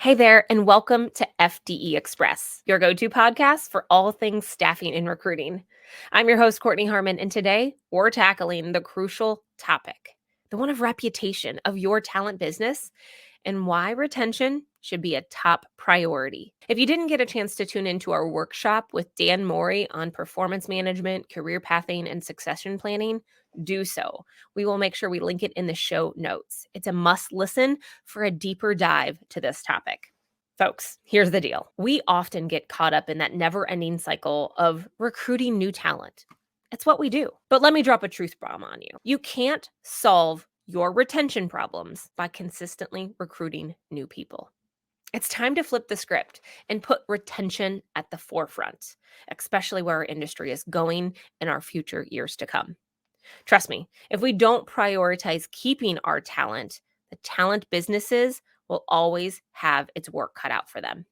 Hey there, and welcome to FDE Express, your go-to podcast for all things staffing and recruiting. I'm your host, Kortney Harmon, and today we're tackling the crucial topic, the one of reputation of your talent business and why retention should be a top priority. If you didn't get a chance to tune into our workshop with Dan Morey on performance management, career pathing, and succession planning, do so. We will make sure we link it in the show notes. It's a must listen for a deeper dive to this topic. Folks, here's the deal. We often get caught up in that never-ending cycle of recruiting new talent. It's what we do. But let me drop a truth bomb on you. You can't solve your retention problems by consistently recruiting new people. It's time to flip the script and put retention at the forefront, especially where our industry is going in our future years to come. Trust me, if we don't prioritize keeping our talent, the talent businesses will always have its work cut out for them.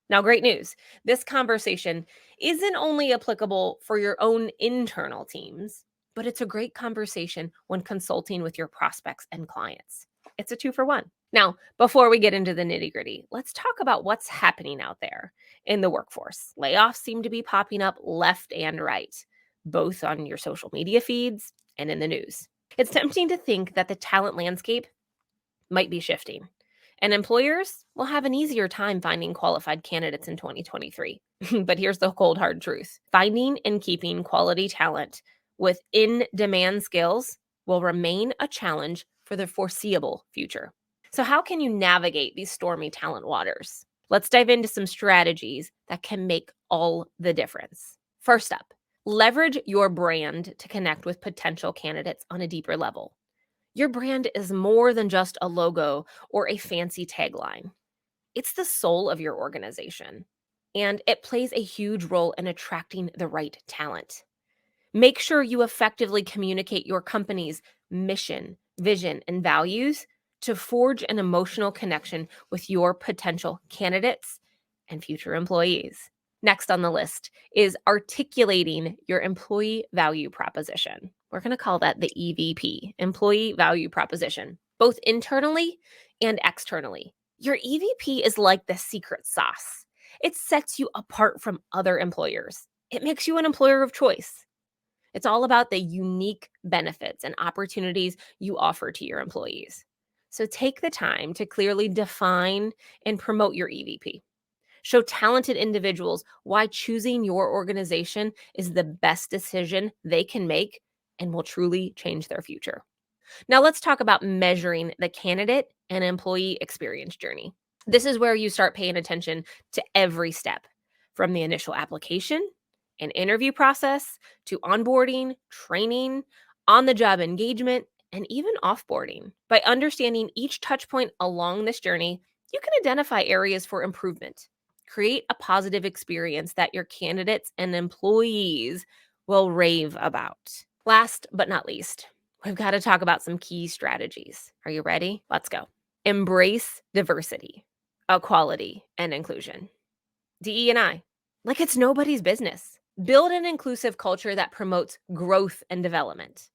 Now, great news. This conversation isn't only applicable for your own internal teams, but it's a great conversation when consulting with your prospects and clients. It's a 2-for-1. Now, before we get into the nitty-gritty, let's talk about what's happening out there in the workforce. Layoffs seem to be popping up left and right, both on your social media feeds and in the news. It's tempting to think that the talent landscape might be shifting, and employers will have an easier time finding qualified candidates in 2023. But here's the cold, hard truth. Finding and keeping quality talent with in-demand skills will remain a challenge for the foreseeable future. So how can you navigate these stormy talent waters? Let's dive into some strategies that can make all the difference. First up, leverage your brand to connect with potential candidates on a deeper level. Your brand is more than just a logo or a fancy tagline. It's the soul of your organization, and it plays a huge role in attracting the right talent. Make sure you effectively communicate your company's mission, vision, and values to forge an emotional connection with your potential candidates and future employees. Next on the list is articulating your employee value proposition. We're going to call that the EVP, employee value proposition, both internally and externally. Your EVP is like the secret sauce. It sets you apart from other employers. It makes you an employer of choice. It's all about the unique benefits and opportunities you offer to your employees. So take the time to clearly define and promote your EVP. Show talented individuals why choosing your organization is the best decision they can make and will truly change their future. Now let's talk about measuring the candidate and employee experience journey. This is where you start paying attention to every step, from the initial application and interview process to onboarding, training, on-the-job engagement, and even offboarding. By understanding each touch point along this journey, you can identify areas for improvement. Create a positive experience that your candidates and employees will rave about. Last but not least, we've got to talk about some key strategies. Are you ready? Let's go. Embrace diversity, equality, and inclusion. DE&I, like it's nobody's business. Build an inclusive culture that promotes growth and development.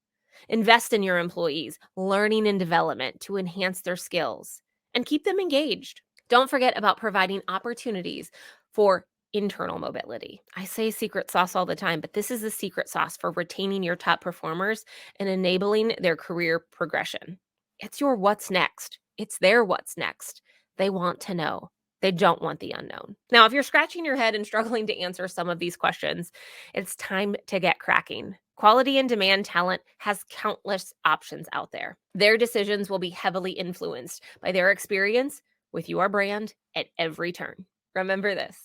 Invest in your employees' learning and development to enhance their skills and keep them engaged. Don't forget about providing opportunities for internal mobility. I say secret sauce all the time, but this is the secret sauce for retaining your top performers and enabling their career progression. It's your what's next. It's their what's next. They want to know. They don't want the unknown. Now, if you're scratching your head and struggling to answer some of these questions, it's time to get cracking. Quality and demand talent has countless options out there. Their decisions will be heavily influenced by their experience with your brand at every turn. Remember this,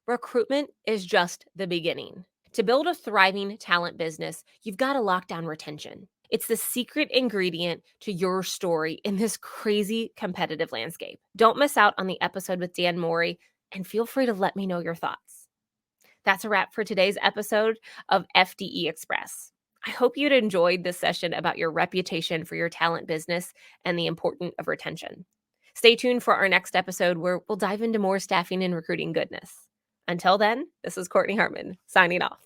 recruitment is just the beginning. To build a thriving talent business, you've got to lock down retention. It's the secret ingredient to your story in this crazy competitive landscape. Don't miss out on the episode with Dan Morey, and feel free to let me know your thoughts. That's a wrap for today's episode of FDE Express. I hope you'd enjoyed this session about your reputation for your talent business and the importance of retention. Stay tuned for our next episode where we'll dive into more staffing and recruiting goodness. Until then, this is Kortney Harmon signing off.